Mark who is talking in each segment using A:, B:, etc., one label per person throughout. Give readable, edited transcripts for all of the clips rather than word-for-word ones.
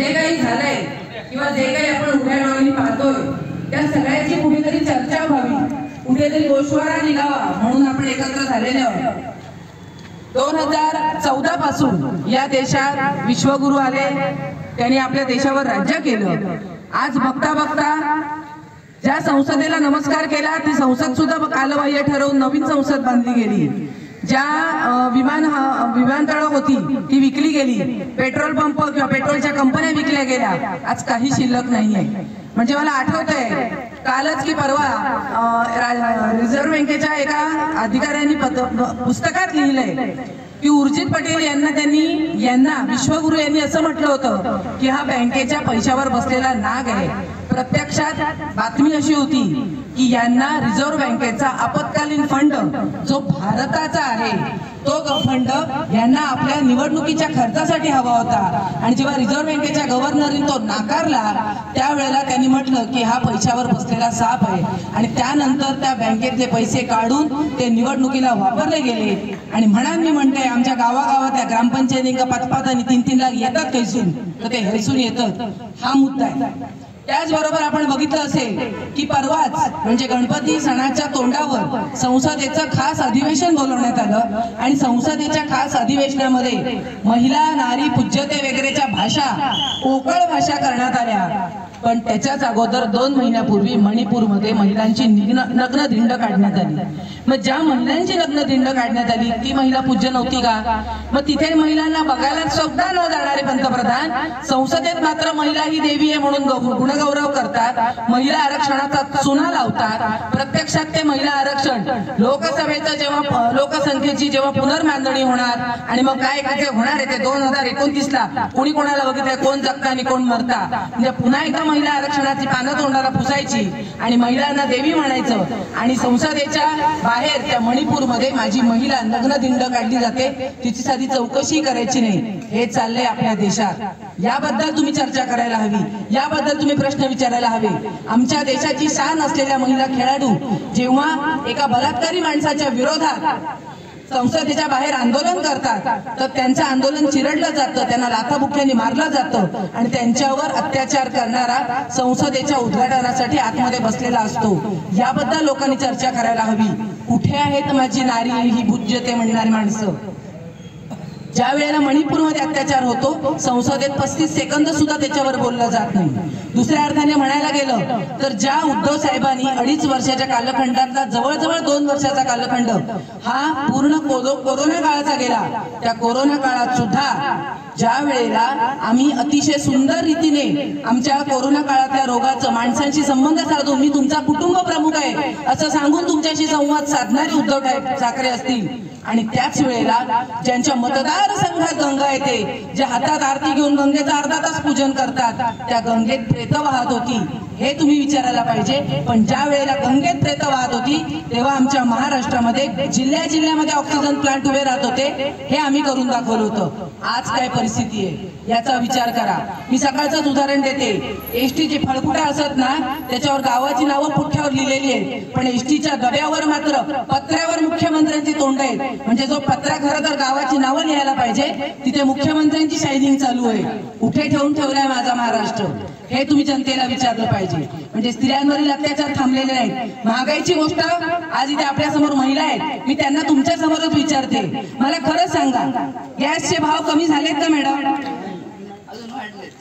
A: जे काही झालंय किंवा जे काही आपण उभ्या डोळ्यांनी पाहतोय त्या सगळ्याची कुठेतरी चर्चा व्हावी, कुठेतरी गोषवारा निघावा म्हणून आपण एकत्र झालेले आहोत. 2014 पासून या देशात विश्वगुरु आले, त्यांनी आपल्या देशावर राज्य केलं. आज बघता बघता ज्या संसदेला नमस्कार केला ती संसद सुद्धा कालबाह्य ठरवून नवीन संसद बांधली गेली. ज्या विमानतळ होती ती विकली गेली, पेट्रोल पंप किंवा पेट्रोलच्या कंपन्या विकल्या गेल्या. आज काही शिल्लक नाहीये. म्हणजे मला आठवतंय कालच की परवा रिझर्व्ह बँकेच्या एका अधिकाऱ्यांनी पुस्तकात लिहिलंय की उर्जित पटेल यांना विश्वगुरु यांनी असं म्हटलं होतं की हा बँकेच्या पैशावर बसलेला नाग आहे. प्रत्यक्षात बातमी अशी होती की यांना रिझर्व्ह बँकेचा आपत्कालीन फंड जो भारताचा आहे तो फंड यांना आपल्या निवडणुकीच्या खर्चासाठी हवा होता. आणि जेव्हा रिझर्व्ह बँकेच्या गव्हर्नरने तो नाकारला त्यावेळेला त्यांनी म्हटलं की हा पैशावर बसलेला साप आहे. आणि त्यानंतर त्या बँकेतले पैसे काढून ते निवडणुकीला वापरले गेले. आणि मी म्हणते आमच्या गावागावात त्या ग्रामपंचायतींना 5-5 आणि 3-3 लाख येतात कैसून, तर ते हैसून येतात. हा मुद्दा आहे. त्याचबरोबर आपण बघितलं असेल की परवाच म्हणजे गणपती सणाच्या तोंडावर संसदेचं खास अधिवेशन बोलवण्यात आलं. आणि संसदेच्या खास अधिवेशनामध्ये महिला नारी पूज्यते वगैरेच्या भाषा पोकळ भाषा करण्यात आल्या. पण त्याच्याच अगोदर 2 महिन्यापूर्वी मणिपूरमध्ये महिलांची नग्न धिंड काढण्यात आली. मग ज्या महिलांची नग्न धिंड काढण्यात आली ती महिला पूज्य नव्हती का? मग तिथे महिलांना बघायला सुद्धा न जाणारे पंतप्रधान संसदेत मात्र महिला ही देवी आहे म्हणून गुणगौरव करतात, महिला आरक्षणाचा चुना लावतात. प्रत्यक्षात ते महिला आरक्षण लोकसभेचं जेव्हा लोकसंख्येची जेव्हा पुनर्मांडणी होणार आणि मग काय होणार आहे ते 2029ला कोणी कोणाला बघितलंय कोण जगता आणि कोण मरता. म्हणजे पुन्हा एकदा महिला आरक्षणाची पानं तोंडाला पुसायची आणि महिलांना देवी म्हणायचं. आणि संसदेच्या बाहेर त्या मणिपूरमध्ये माझी महिला नग्न धिंड काढली जाते, तिची साधी चौकशी करायची नाही. हे चाललंय आपल्या देशात. याबद्दल तुम्ही चर्चा करायला हवी, याबद्दल तुम्ही प्रश्न विचारायला हवे. आमच्या देशाची शान असलेल्या महिला खेळाडू जेव्हा एका बलात्कारी माणसाच्या विरोधात संसदेच्या बाहेर आंदोलन करतात तर त्यांचं आंदोलन चिरडलं जातं, त्यांना लाथाबुक्क्यांनी मारलं जातं आणि त्यांच्यावर अत्याचार करणारा संसदेच्या उद्घाटनासाठी आतमध्ये बसलेला असतो. याबद्दल लोकांनी चर्चा करायला हवी. कुठे आहेत माझी नारी ही पूज्यते म्हणणारी माणसं? ज्या वेळेला मणिपूरमध्ये अत्याचार होतो संसदेत 35 सेकंद सुद्धा त्याच्यावर बोललं जात नाही. दुसऱ्या अर्थाने म्हणायला गेलं तर ज्या उद्धव साहेबांनी 2.5 वर्षाच्या कालखंडातला जवळजवळ 2 वर्षाचा कालखंड हा पूर्ण कोरोना काळाचा गेला, त्या कोरोना काळात सुद्धा ज्या वेळेला आम्ही अतिशय सुंदर रीतीने आमच्या कोरोना काळातल्या रोगाचं माणसांशी संबंध साधून मी तुमचा कुटुंब प्रमुख आहे असं सांगून तुमच्याशी संवाद साधणारे उद्धव ठाकरे असतील. आणि त्याच वेळेला ज्यांच्या मतदारसंघात गंगा येते, ज्या हातात आरती घेऊन गंगेचं अर्धा तास पूजन करतात, त्या गंगेत प्रेत वाहत होती हे तुम्ही विचारायला पाहिजे. पण ज्या वेळेला गंगेत प्रेत वाहत होती तेव्हा आमच्या महाराष्ट्रामध्ये जिल्ह्यामध्ये ऑक्सिजन प्लांट उभे राहत होते. हे आम्ही करून दाखवलं होतं. आज काय परिस्थिती आहे याचा विचार करा. मी सकाळचंच उदाहरण देते. एसटीचे फळकुटा असत ना त्याच्यावर गावाची नावं पुठ्यावर लिहिलेली आहेत, पण एसटीच्या डब्यावर मात्र पत्र्यावर मुख्यमंत्र्यांची तोंड आहेत. म्हणजे जो पत्रा खरं तर गावाची नावं लिहायला पाहिजे तिथे मुख्यमंत्र्यांची शायनिंग चालू आहे. कुठे ठेवून ठेवलाय माझा महाराष्ट्र हे तुम्ही जनतेला विचारलं पाहिजे. म्हणजे स्त्रियांवरील अत्याचार थांबलेले नाहीत. महागाईची गोष्ट आज इथे आपल्या समोर महिला आहेत, मी त्यांना तुमच्या समोरच विचारते, मला खरं सांगा गॅसचे भाव कमी झालेत का मॅडम? अजून वाढले.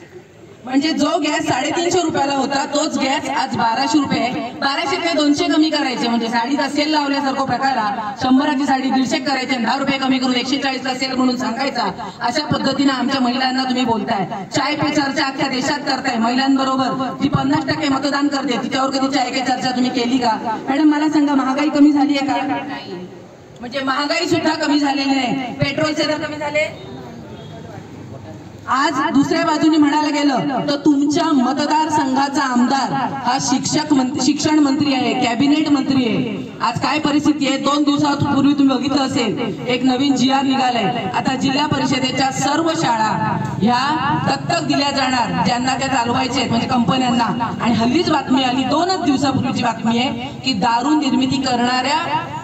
A: म्हणजे जो गॅस 350 रुपयाला होता तोच गॅस आज 1200 रुपये आहे. 1200 ते 200 कमी करायचे म्हणजे साडीचा सेल लावल्यासारखं प्रकारा 100ची साडी 150 करायचे, 10 रुपये कमी करून 140ला सेल म्हणून सांगायचा. अशा पद्धतीने आमच्या महिलांना तुम्ही बोलताय. चाय पे चर्चा अख्ख्या देशात करताय. महिलांबरोबर जी 50% मतदान करते तिच्यावर कधी चाय पे चर्चा तुम्ही केली का? मॅडम मला सांगा महागाई कमी झाली आहे का? म्हणजे महागाई सुद्धा कमी झालेली नाही. पेट्रोलचे दर कमी झाले. आज दुसऱ्या बाजूने म्हणायला गेलं तर तुमच्या मतदारसंघाचा आमदार हा शिक्षण मंत्री आहे, कॅबिनेट मंत्री आहे. आज काय परिस्थिती आहे? 2 दिवसापूर्वी तुम्ही बघितलं असेल एक नवीन GR निघालाय. आता जिल्हा परिषदेच्या सर्व शाळा ह्या दत्तक दिल्या जाणार ज्यांना त्या चालवायचे आहेत म्हणजे कंपन्यांना. आणि हल्लीच बातमी आली 2 दिवसापूर्वीची बातमी आहे की दारू निर्मिती करणाऱ्या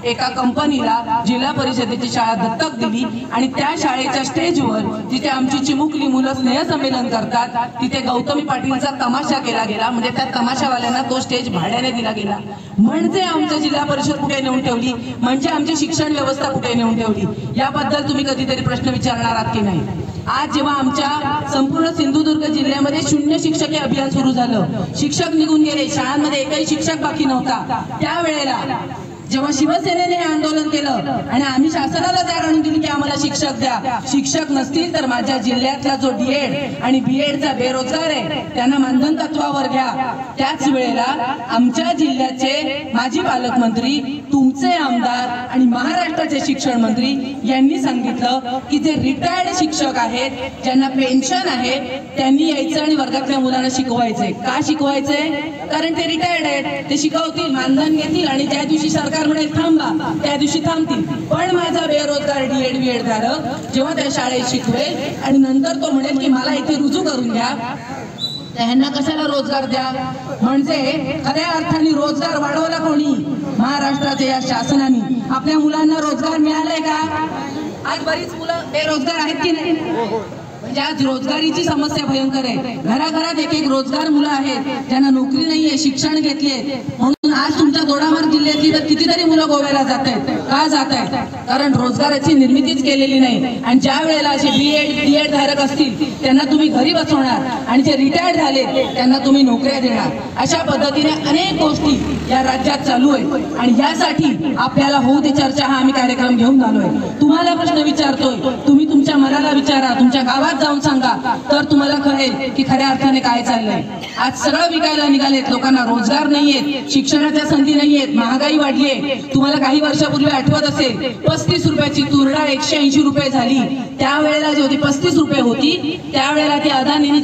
A: एका कंपनीला जिल्हा परिषदेची शाळा दत्तक दिली आणि त्या शाळेच्या स्टेजवर जिथे आमची चिमुकली मुलं स्नेहसंमेलन करतात तिथे गौतमी पाटीलचा तमाशा केला गेला. म्हणजे त्या तमाशावाल्यांना तो स्टेज भाड्याने दिला गेला. म्हणजे आमच्या जिल्हा परिषद कुठे नेऊन ठेवली, म्हणजे आमची शिक्षण व्यवस्था कुठे नेऊन ठेवली, याबद्दल तुम्ही कधीतरी प्रश्न विचारणार आहात की नाही? आज जेव्हा आमच्या संपूर्ण सिंधुदुर्ग जिल्ह्यामध्ये शून्य शिक्षक अभियान सुरू झालं, शिक्षक निघून गेले, शाळांमध्ये एकही शिक्षक बाकी नव्हता, त्यावेळेला जेव्हा शिवसेनेने हे आंदोलन केलं आणि आम्ही शासनाला जाग आणून दिली की आम्हाला शिक्षक द्या, शिक्षक नसतील तर माझ्या जिल्ह्यातला जो डीएड आणि बीएडचा बेरोजगार आहे त्यांना मानधन तत्वावर घ्या. त्याच वेळेला आमच्या जिल्ह्याचे माजी पालकमंत्री, तुमचे आमदार आणि महाराष्ट्राचे शिक्षण मंत्री यांनी सांगितलं की जे रिटायर्ड शिक्षक आहेत, ज्यांना पेन्शन आहे, त्यांनी यायचं आणि वर्गातल्या मुलांना शिकवायचंय. का शिकवायचंय? कारण ते रिटायर्ड आहेत, ते शिकवतील, मानधन घेतील आणि ज्या दिवशी सरकार म्हणेल थांबा त्या दिवशी थांबतील. पण माझा बेरोजगार डीएड बीएड धारक जेव्हा त्या शाळेत शिकवेल आणि नंतर तो म्हणेल की मला इथे रुजू करून घ्या, त्यांना कशाला रोजगार द्या? म्हणजे खऱ्या अर्थाने रोजगार वाढवला कोणी? महाराष्ट्राच्या या शासनाने. आपल्या मुलांना रोजगार मिळालाय का? आज बरीच मुलं बेरोजगार आहेत की नाही? म्हणजे आज रोजगारीची समस्या भयंकर आहे. घराघरात एक एक रोजगार मुलं आहेत ज्यांना नोकरी नाहीये, शिक्षण घेतलीये. म्हणून आज तुमच्या दोडामार्ग जिल्ह्यातली तर कितीतरी मुलं गोव्याला जात आहेत. का जात आहेत? कारण रोजगाराची निर्मितीच केलेली नाही. आणि ज्या वेळेला असे बीएड धारक असतील त्यांना तुम्ही घरी बसवणार आणि जे रिटायर्ड झाले त्यांना तुम्ही नोकऱ्या देणार. अशा पद्धतीने अनेक गोष्टी या राज्यात चालू आहेत आणि यासाठी आपल्याला होऊ दे चर्चा हा आम्ही कार्यक्रम घेऊन आलोय. तुम्हाला प्रश्न विचारतोय, तुम्ही तुमच्या मनाला विचारा, तुमच्या गावात जाऊन सांगा, तर तुम्हाला कळेल की खऱ्या अर्थाने काय चाललंय. आज सगळं विकायला निघालेत, लोकांना रोजगार नाहीयेत, शिक्षणाच्या संधी नाहीयेत, महागाई वाढलीये. तुम्हाला काही वर्षापूर्वी आठवत असेल 35 रुपयाची तूर डाळ 180 रुपये झाली. त्यावेळेला जी होती 35 रुपये होती, त्यावेळेला ती अदानीने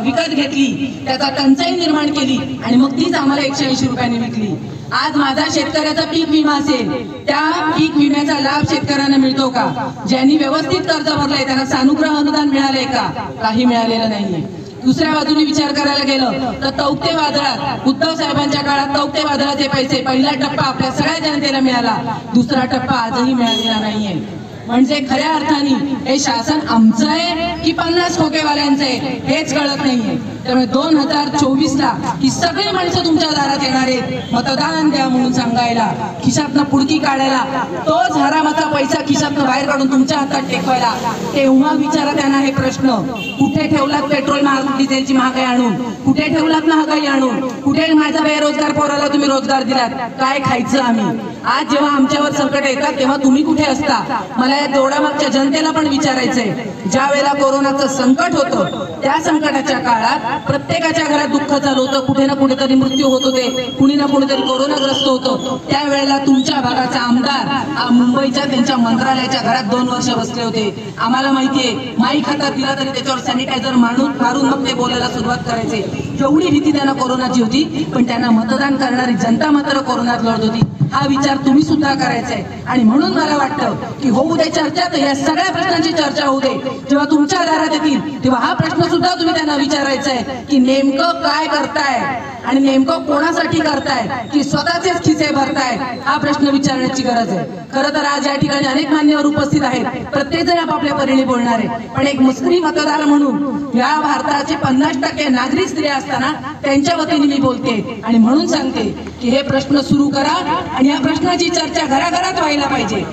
A: विकत घेतली, त्याचा टंचाई निर्माण केली आणि मग तीच आम्हाला 180 रुपयांनी विकली. आज माझा शेतकऱ्याचा पीक विमा असेल, त्या पीक विम्याचा लाभ शेतकऱ्यांना मिळतो का? ज्यांनी व्यवस्थित कर्ज भरलंय त्यांना सानुग्रह अनुदान मिळालंय का? काही मिळालेलं नाहीये. दुसऱ्या बाजूने विचार करायला गेलं तर तौक्ते वादळात, उद्धव साहेबांच्या काळात तौक्ते वादळाचे पैसे पहिला टप्पा आपल्या सगळ्या जनतेला मिळाला, दुसरा टप्पा आजही मिळालेला नाहीये. म्हणजे खऱ्या अर्थाने हे शासन आमचं आहे की 50 खोकेवाल्यांचं आहे हेच कळत नाहीये. त्यामुळे 2024ला ही सगळी माणसं तुमच्या दारात येणार आहेत मतदान द्या म्हणून सांगायला, खिशातनं पुडकी काढायला, तो हरामाचा पैसा खिशातनं बाहेर काढून तुमच्या हातात टेकवायला. तेव्हा विचारा त्यांना हे प्रश्न, कुठे ठेवलात पेट्रोल डिझेलची महागाई आणून, कुठे ठेवलात महागाई आणून, कुठे माझा बेरोजगार पोराला तुम्ही रोजगार दिलात, काय खायचं आम्ही? आज जेव्हा आमच्यावर संकट येतात तेव्हा तुम्ही कुठे असता? मला या दोडामागच्या जनतेला पण विचारायचंय. ज्या वेळेला कोरोनाचं संकट होतं त्या संकटाच्या काळात प्रत्येकाच्या घरात दुःख चालू होतं, कुठे ना कुठेतरी मृत्यू होत होते, कुणी ना कुणीतरी कोरोनाग्रस्त होतं. त्यावेळेला तुमच्या भागाचा आमदार मुंबईच्या त्यांच्या मंत्रालयाच्या घरात 2 वर्ष बसले होते. आम्हाला माहितीये माईक हातात दिला तरी त्याच्यावर सॅनिटायझर मारून मग ते बोलायला सुरुवात करायचे. एवढी भीती त्यांना कोरोनाची होती, पण त्यांना मतदान करणारी जनता मात्र कोरोनात लढत होती. हा विचार तुम्ही सुद्धा करायचा आहे. आणि म्हणून मला वाटतं की होऊ दे चर्चा, तर या सगळ्या प्रश्नांची चर्चा होऊ दे. जेव्हा तुमच्या दारात येतील तेव्हा हा प्रश्न सुद्धा तुम्ही त्यांना विचारायचा आहे की नेमकं काय करताय आणि नेमकं कोणासाठी करताय, की स्वतःचेच खिसे भरताय? हा प्रश्न विचारण्याची गरज आहे. खरं तर आज या ठिकाणी अनेक मान्यवर उपस्थित आहेत, प्रत्येक जण आपापल्या परीने बोलणार आहे. पण एक मुस्लिम मतदार म्हणून या भारताचे 50% नागरिक स्त्रिया असताना त्यांच्या वतीने मी बोलते आणि म्हणून सांगते की हे प्रश्न सुरू करा आणि या प्रश्नाची चर्चा घराघरात व्हायला पाहिजे.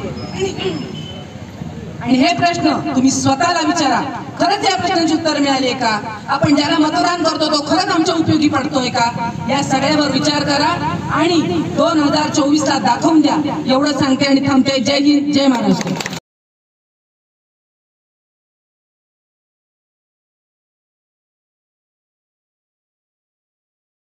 A: आणि हे प्रश्न तुम्ही स्वतःला विचारा, खरंच या प्रश्नांची उत्तर मिळाली का? आपण ज्याला मतदान करतो तो खरंच आमच्या उपयोगी पडतोय का? या सगळ्यावर विचार करा आणि 2024ला दाखवून द्या, एवढं सांगते आणि थांबते. जय हिंद, जय महाराष्ट्र.